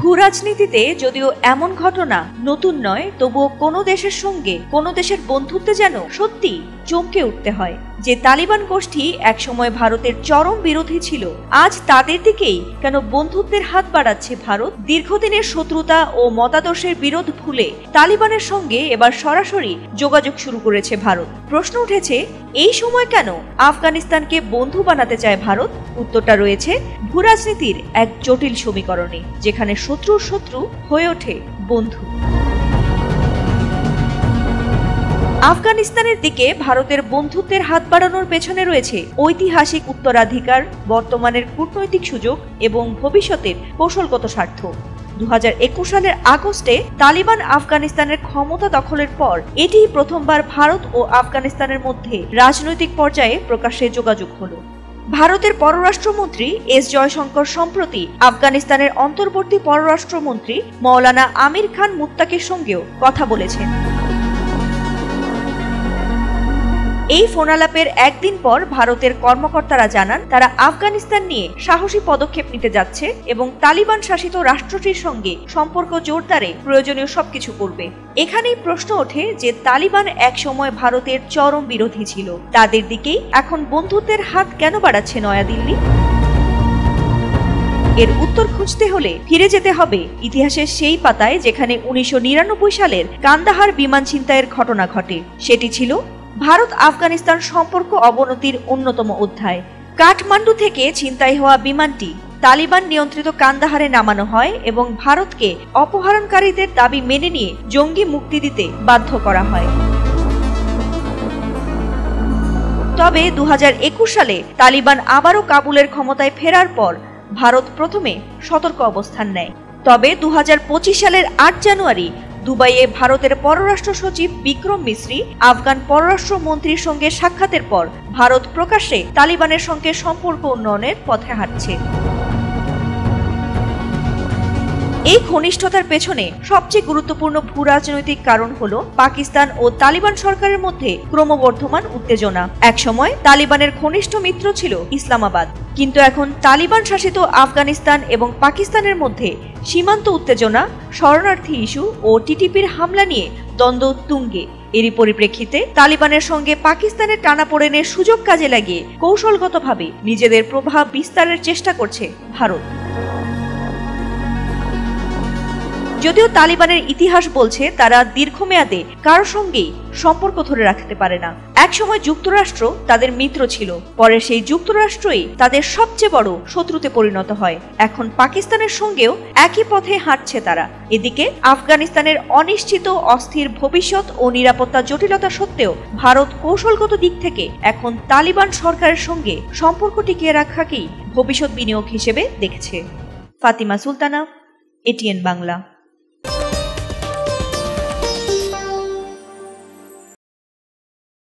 ভূ রাজনীতিতে যদিও এমন ঘটনা নতুন নয়, তবুও কোনো দেশের সঙ্গে কোনো দেশের বন্ধুত্বে যেন সত্যি চমকে উঠতে হয়। যে তালিবান গোষ্ঠী একসময় ভারতের চরম বিরোধী ছিল, আজ তাদের দিকেই কেন বন্ধুত্বের হাত বাড়াচ্ছে ভারত? দীর্ঘদিনের শত্রুতা ও মতাদর্শের বিরোধ ভুলে তালিবানের সঙ্গে এবার সরাসরি যোগাযোগ শুরু করেছে ভারত। প্রশ্ন উঠেছে, এই সময় কেন আফগানিস্তানকে বন্ধু বানাতে চায় ভারত? উত্তরটা রয়েছে ভূ রাজনীতির এক জটিল সমীকরণে, যেখানে শত্রুর শত্রু হয়ে ওঠে বন্ধু। আফগানিস্তানের দিকে ভারতের বন্ধুত্বের হাত বাড়ানোর পেছনে রয়েছে ঐতিহাসিক উত্তরাধিকার, বর্তমানের কূটনৈতিক সুযোগ এবং ভবিষ্যতের কৌশলগত স্বার্থ। 2021 সালের আগস্টে তালিবান আফগানিস্তানের ক্ষমতা দখলের পর এটি প্রথমবার ভারত ও আফগানিস্তানের মধ্যে রাজনৈতিক পর্যায়ে প্রকাশ্যে যোগাযোগ হলো। ভারতের পররাষ্ট্রমন্ত্রী এস জয়শঙ্কর সম্প্রতি আফগানিস্তানের অন্তর্বর্তী পররাষ্ট্রমন্ত্রী মওলানা আমির খান মুত্তাকির সঙ্গেও কথা বলেছেন। এই ফোনালাপের একদিন পর ভারতের কর্মকর্তারা জানান, তারা আফগানিস্তান নিয়ে সাহসী পদক্ষেপ নিতে যাচ্ছে এবং তালিবান শাসিত রাষ্ট্রটির সঙ্গে সম্পর্ক জোরদারে প্রয়োজনীয় সবকিছু করবে। এখানেই প্রশ্ন ওঠে যে তালিবান একসময় ভারতের চরম বিরোধী ছিল, তাদের দিকেই এখন বন্ধুত্বের হাত কেন বাড়াচ্ছে নয়াদিল্লি? এর উত্তর খুঁজতে হলে ফিরে যেতে হবে ইতিহাসের সেই পাতায় যেখানে 1999 সালের কান্দাহার বিমান ছিনতাইয়ের ঘটনা ঘটে। সেটি ছিল ভারত আফগানিস্তান সম্পর্ক অবনতির অন্যতম অধ্যায়। কাঠমান্ডু থেকে ছিনতাই হওয়া বিমানটি তালিবান নিয়ন্ত্রিত কান্দাহারে নামানো হয় এবং ভারতকে অপহরণকারীদের দাবি মেনে নিয়ে জঙ্গি মুক্তি দিতে বাধ্য করা হয়। তবে 2021 সালে তালিবান আবারও কাবুলের ক্ষমতায় ফেরার পর ভারত প্রথমে সতর্ক অবস্থান নেয়। তবে 2025 সালের 8 জানুয়ারি দুবাইয়ে ভারতের পররাষ্ট্র সচিব বিক্রম মিশ্রি আফগান পররাষ্ট্রমন্ত্রীর সঙ্গে সাক্ষাতের পর ভারত প্রকাশ্যে তালিবানের সঙ্গে সম্পর্ক উন্নয়নের পথে হাঁটছে। এই ঘনিষ্ঠতার পেছনে সবচেয়ে গুরুত্বপূর্ণ ভূ রাজনৈতিক কারণ হলো পাকিস্তান ও তালিবান সরকারের মধ্যে ক্রমবর্ধমান উত্তেজনা। একসময় তালিবানের ঘনিষ্ঠ মিত্র ছিল ইসলামাবাদ, কিন্তু এখন তালিবান শাসিত আফগানিস্তান এবং পাকিস্তানের মধ্যে সীমান্ত উত্তেজনা, শরণার্থী ইস্যু ও টিটিপির হামলা নিয়ে দ্বন্দ্ব তুঙ্গে। এরই পরিপ্রেক্ষিতে তালিবানের সঙ্গে পাকিস্তানের টানাপোড়েনের সুযোগ কাজে লাগিয়ে কৌশলগতভাবে নিজেদের প্রভাব বিস্তারের চেষ্টা করছে ভারত। যদিও তালিবানের ইতিহাস বলছে তারা দীর্ঘমেয়াদে কারোর সঙ্গেই সম্পর্ক ধরে রাখতে পারে না। একসময় যুক্তরাষ্ট্র তাদের মিত্র ছিল, পরে সেই যুক্তরাষ্ট্রই তাদের সবচেয়ে বড় শত্রুতে পরিণত হয়। এখন পাকিস্তানের সঙ্গেও একই পথে হাঁটছে তারা। এদিকে আফগানিস্তানের অনিশ্চিত অস্থির ভবিষ্যৎ ও নিরাপত্তা জটিলতা সত্ত্বেও ভারত কৌশলগত দিক থেকে এখন তালিবান সরকারের সঙ্গে সম্পর্ক টিকিয়ে রাখাকেই ভবিষ্যৎ বিনিয়োগ হিসেবে দেখছে। ফাতিমা সুলতানা, এটিএন বাংলা।